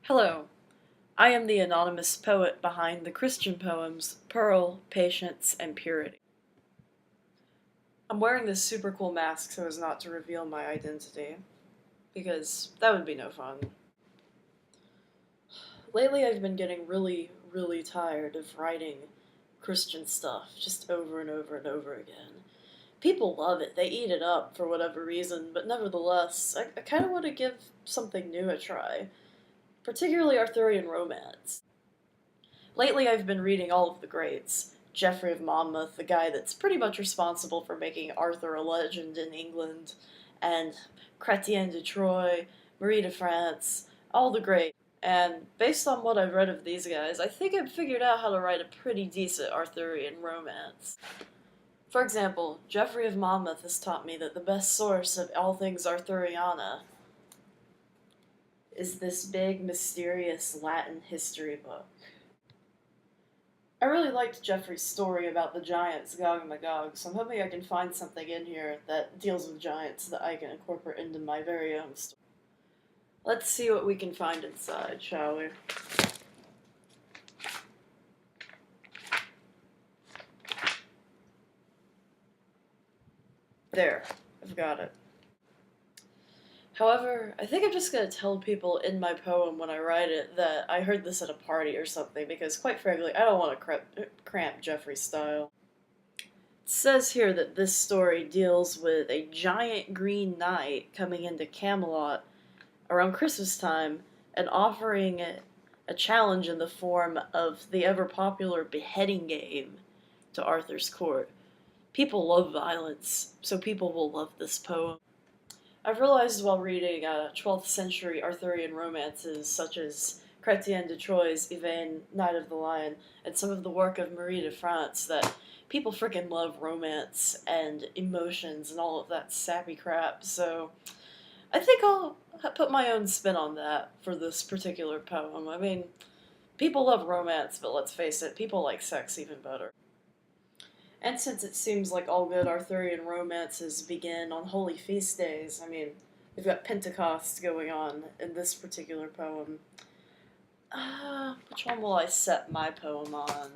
Hello, I am the anonymous poet behind the Christian poems Pearl, Patience, and Purity. I'm wearing this super cool mask so as not to reveal my identity, because that would be no fun. Lately I've been getting really tired of writing Christian stuff just over and over and over again. People love it, they eat it up for whatever reason, but nevertheless, I kind of want to give something new a try, particularly Arthurian romance. Lately, I've been reading all of the greats. Geoffrey of Monmouth, the guy that's pretty much responsible for making Arthur a legend in England, and Chrétien de Troyes, Marie de France, all the great. And based on what I've read of these guys, I think I've figured out how to write a pretty decent Arthurian romance. For example, Geoffrey of Monmouth has taught me that the best source of all things Arthuriana is this big, mysterious Latin history book. I really liked Geoffrey's story about the giants, Gog and Magog, so I'm hoping I can find something in here that deals with giants that I can incorporate into my very own story. Let's see what we can find inside, shall we? There, I've got it. However, I think I'm just going to tell people in my poem when I write it that I heard this at a party or something, because quite frankly, I don't want to cramp Geoffrey's style. It says here that this story deals with a giant green knight coming into Camelot around Christmas time and offering a challenge in the form of the ever-popular beheading game to Arthur's court. People love violence, so people will love this poem. I've realized while reading 12th century Arthurian romances such as Chrétien de Troyes' Yvain, Knight of the Lion, and some of the work of Marie de France that people freaking love romance and emotions and all of that sappy crap, so I think I'll put my own spin on that for this particular poem. I mean, people love romance, but let's face it, people like sex even better. And since it seems like all good Arthurian romances begin on holy feast days, I mean, we've got Pentecost going on in this particular poem. Which one will I set my poem on? I'm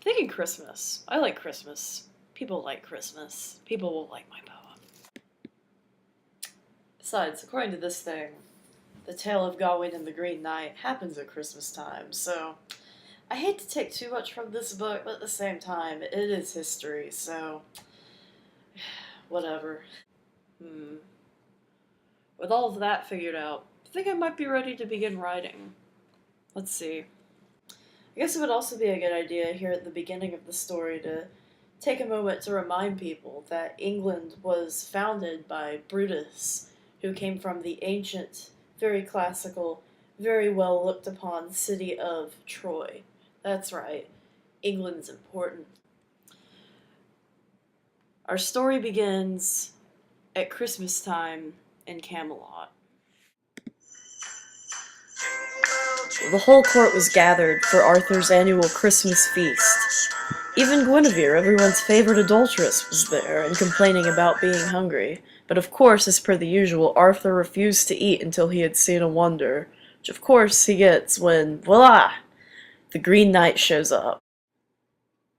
thinking Christmas. I like Christmas. People like Christmas. People will like my poem. Besides, according to this thing, the tale of Gawain and the Green Knight happens at Christmas time, so I hate to take too much from this book, but at the same time, it is history, so whatever. With all of that figured out, I think I might be ready to begin writing. Let's see. I guess it would also be a good idea here at the beginning of the story to take a moment to remind people that England was founded by Brutus, who came from the ancient, very classical, very well looked upon city of Troy. That's right, England's important. Our story begins at Christmas time in Camelot. The whole court was gathered for Arthur's annual Christmas feast. Even Guinevere, everyone's favorite adulteress, was there and complaining about being hungry. But of course, as per the usual, Arthur refused to eat until he had seen a wonder, which of course he gets when, voila! The Green Knight shows up.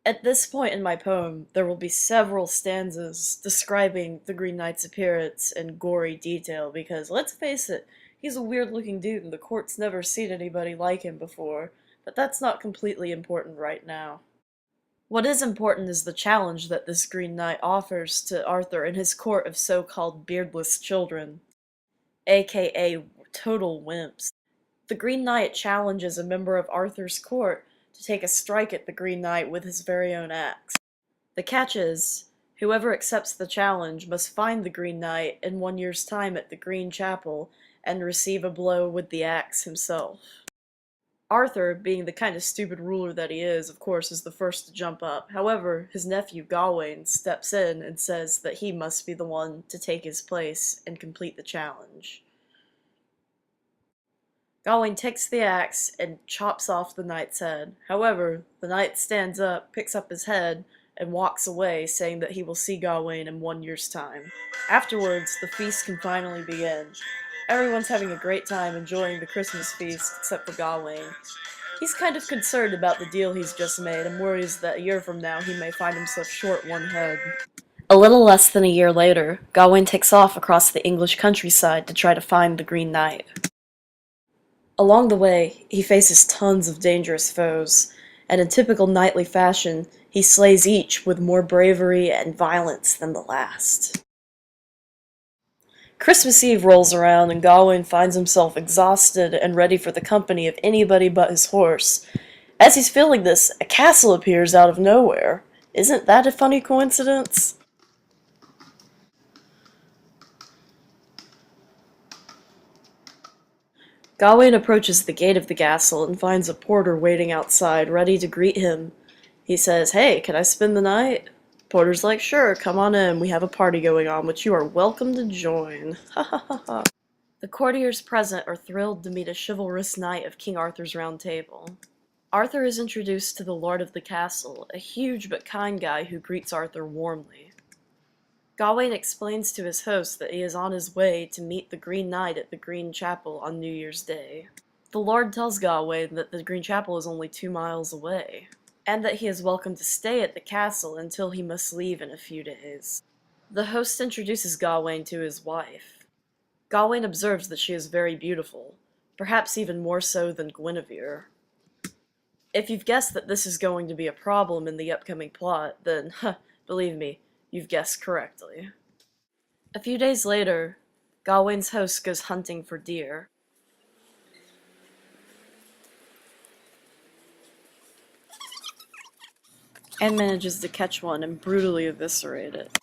At this point in my poem, there will be several stanzas describing the Green Knight's appearance in gory detail because, let's face it, he's a weird-looking dude and the court's never seen anybody like him before, but that's not completely important right now. What is important is the challenge that this Green Knight offers to Arthur and his court of so-called beardless children, aka total wimps. The Green Knight challenges a member of Arthur's court to take a strike at the Green Knight with his very own axe. The catch is, whoever accepts the challenge must find the Green Knight in 1 year's time at the Green Chapel and receive a blow with the axe himself. Arthur, being the kind of stupid ruler that he is, of course, is the first to jump up. However, his nephew Gawain steps in and says that he must be the one to take his place and complete the challenge. Gawain takes the axe and chops off the knight's head. However, the knight stands up, picks up his head, and walks away, saying that he will see Gawain in 1 year's time. Afterwards, the feast can finally begin. Everyone's having a great time enjoying the Christmas feast, except for Gawain. He's kind of concerned about the deal he's just made and worries that a year from now he may find himself short one head. A little less than a year later, Gawain takes off across the English countryside to try to find the Green Knight. Along the way, he faces tons of dangerous foes, and in typical knightly fashion, he slays each with more bravery and violence than the last. Christmas Eve rolls around and Gawain finds himself exhausted and ready for the company of anybody but his horse. As he's feeling this, a castle appears out of nowhere. Isn't that a funny coincidence? Gawain approaches the gate of the castle and finds a porter waiting outside, ready to greet him. He says, "Hey, can I spend the night?" Porter's like, "Sure, come on in. We have a party going on, which you are welcome to join." Ha ha ha ha. The courtiers present are thrilled to meet a chivalrous knight of King Arthur's Round Table. Arthur is introduced to the lord of the castle, a huge but kind guy who greets Arthur warmly. Gawain explains to his host that he is on his way to meet the Green Knight at the Green Chapel on New Year's Day. The lord tells Gawain that the Green Chapel is only 2 miles away, and that he is welcome to stay at the castle until he must leave in a few days. The host introduces Gawain to his wife. Gawain observes that she is very beautiful, perhaps even more so than Guinevere. If you've guessed that this is going to be a problem in the upcoming plot, then, believe me, you've guessed correctly. A few days later, Gawain's host goes hunting for deer. And manages to catch one and brutally eviscerate it.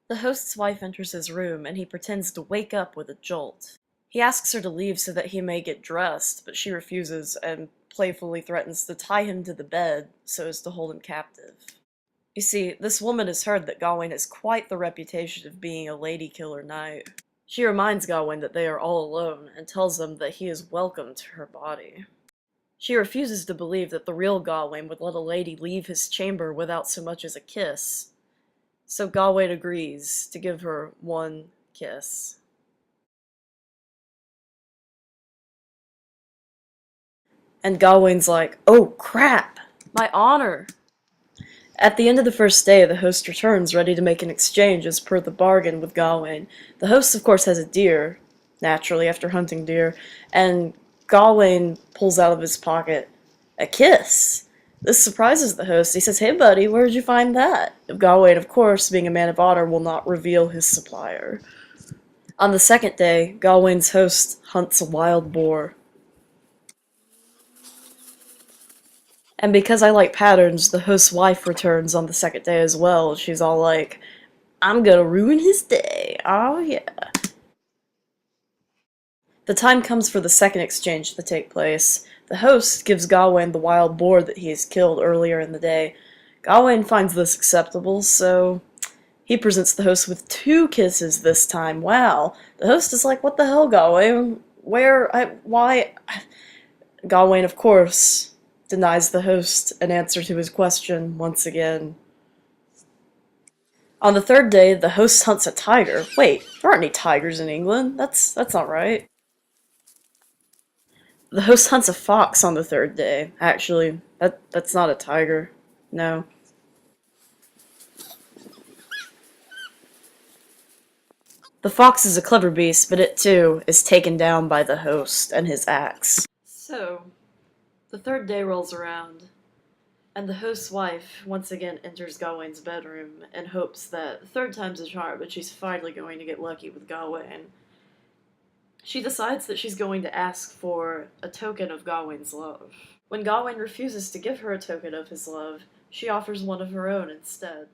The host's wife enters his room, and he pretends to wake up with a jolt. He asks her to leave so that he may get dressed, but she refuses and playfully threatens to tie him to the bed so as to hold him captive. You see, this woman has heard that Gawain has quite the reputation of being a lady-killer knight. She reminds Gawain that they are all alone, and tells him that he is welcome to her body. She refuses to believe that the real Gawain would let a lady leave his chamber without so much as a kiss. So Gawain agrees to give her one kiss. And Gawain's like, "Oh crap! My honor!" At the end of the first day, the host returns, ready to make an exchange as per the bargain with Gawain. The host, of course, has a deer, naturally, after hunting deer, and Gawain pulls out of his pocket a kiss. This surprises the host. He says, "Hey buddy, where did you find that?" Gawain, of course, being a man of honor, will not reveal his supplier. On the second day, Gawain's host hunts a wild boar. And because I like patterns, the host's wife returns on the second day as well. She's all like, "I'm gonna ruin his day. Oh yeah." The time comes for the second exchange to take place. The host gives Gawain the wild boar that he has killed earlier in the day. Gawain finds this acceptable, so he presents the host with 2 kisses this time. Wow. The host is like, "What the hell, Gawain? Why?" Gawain, of course, denies the host an answer to his question once again. On the third day, the host hunts a tiger. Wait, there aren't any tigers in England. That's not right. The host hunts a fox on the third day. Actually, that's not a tiger. No. The fox is a clever beast, but it too is taken down by the host and his axe. So, the third day rolls around, and the host's wife once again enters Gawain's bedroom and hopes that third time's a charm, but she's finally going to get lucky with Gawain. She decides that she's going to ask for a token of Gawain's love. When Gawain refuses to give her a token of his love, she offers one of her own instead.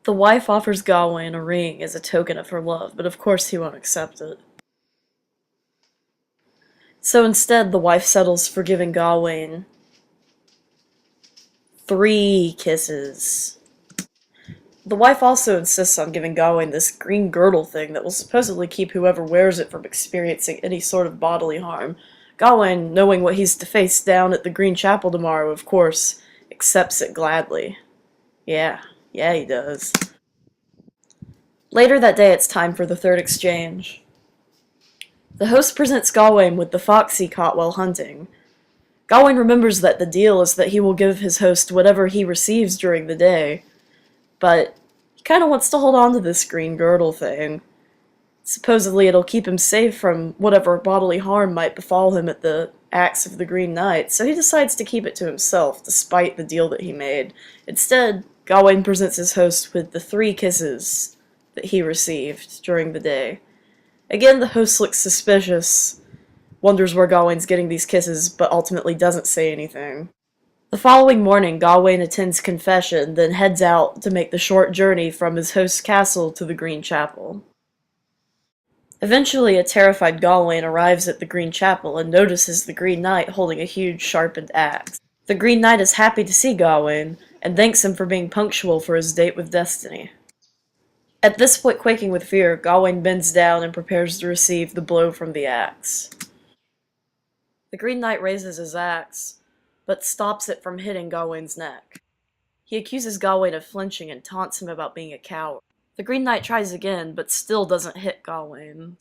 The wife offers Gawain a ring as a token of her love, but of course he won't accept it. So instead, the wife settles for giving Gawain 3 kisses. The wife also insists on giving Gawain this green girdle thing that will supposedly keep whoever wears it from experiencing any sort of bodily harm. Gawain, knowing what he's to face down at the Green Chapel tomorrow, of course, accepts it gladly. Yeah, he does. Later that day, it's time for the third exchange. The host presents Gawain with the fox he caught while hunting. Gawain remembers that the deal is that he will give his host whatever he receives during the day, but he kind of wants to hold on to this green girdle thing. Supposedly it'll keep him safe from whatever bodily harm might befall him at the axe of the Green Knight, so he decides to keep it to himself, despite the deal that he made. Instead, Gawain presents his host with the 3 kisses that he received during the day. Again, the host looks suspicious, wonders where Gawain's getting these kisses, but ultimately doesn't say anything. The following morning, Gawain attends confession, then heads out to make the short journey from his host's castle to the Green Chapel. Eventually, a terrified Gawain arrives at the Green Chapel and notices the Green Knight holding a huge sharpened axe. The Green Knight is happy to see Gawain, and thanks him for being punctual for his date with Destiny. At this point, quaking with fear, Gawain bends down and prepares to receive the blow from the axe. The Green Knight raises his axe, but stops it from hitting Gawain's neck. He accuses Gawain of flinching and taunts him about being a coward. The Green Knight tries again, but still doesn't hit Gawain,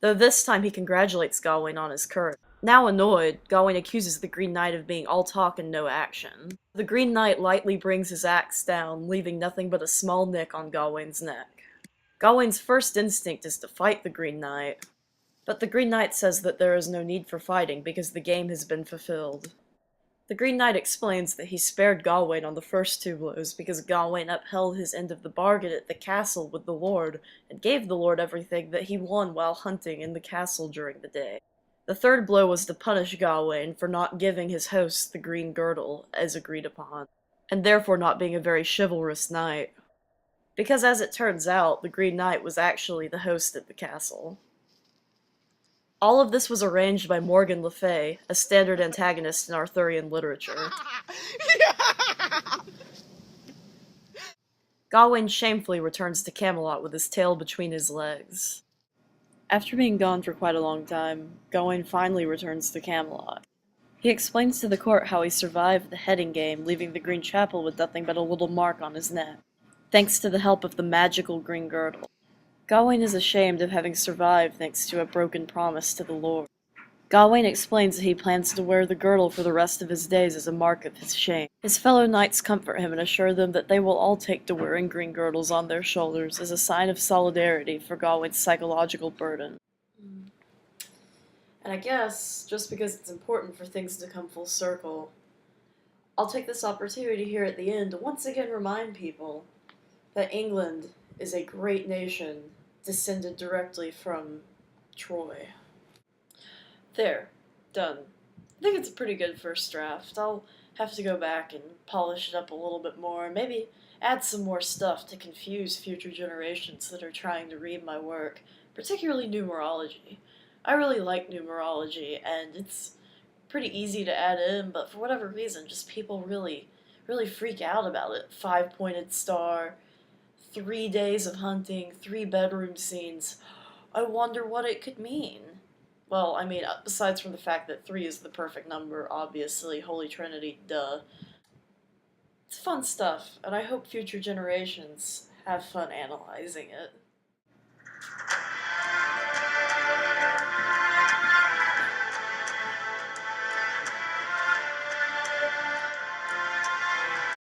though this time he congratulates Gawain on his courage. Now annoyed, Gawain accuses the Green Knight of being all talk and no action. The Green Knight lightly brings his axe down, leaving nothing but a small nick on Gawain's neck. Gawain's first instinct is to fight the Green Knight, but the Green Knight says that there is no need for fighting because the game has been fulfilled. The Green Knight explains that he spared Gawain on the first 2 blows because Gawain upheld his end of the bargain at the castle with the Lord and gave the Lord everything that he won while hunting in the castle during the day. The 3rd blow was to punish Gawain for not giving his host the green girdle as agreed upon, and therefore not being a very chivalrous knight. Because as it turns out, the Green Knight was actually the host at the castle. All of this was arranged by Morgan Le Fay, a standard antagonist in Arthurian literature. Gawain shamefully returns to Camelot with his tail between his legs. After being gone for quite a long time, Gawain finally returns to Camelot. He explains to the court how he survived the heading game, leaving the Green Chapel with nothing but a little mark on his neck, thanks to the help of the magical green girdle. Gawain is ashamed of having survived thanks to a broken promise to the Lord. Gawain explains that he plans to wear the girdle for the rest of his days as a mark of his shame. His fellow knights comfort him and assure them that they will all take to wearing green girdles on their shoulders as a sign of solidarity for Gawain's psychological burden. And I guess, just because it's important for things to come full circle, I'll take this opportunity here at the end to once again remind people that England is a great nation descended directly from Troy. There. Done. I think it's a pretty good first draft. I'll have to go back and polish it up a little bit more, and maybe add some more stuff to confuse future generations that are trying to read my work, particularly numerology. I really like numerology, and it's pretty easy to add in, but for whatever reason, just people really freak out about it. 5-pointed star, 3 days of hunting, 3 bedroom scenes. I wonder what it could mean. Well, I mean, besides from the fact that 3 is the perfect number, obviously, Holy Trinity, duh. It's fun stuff, and I hope future generations have fun analyzing it.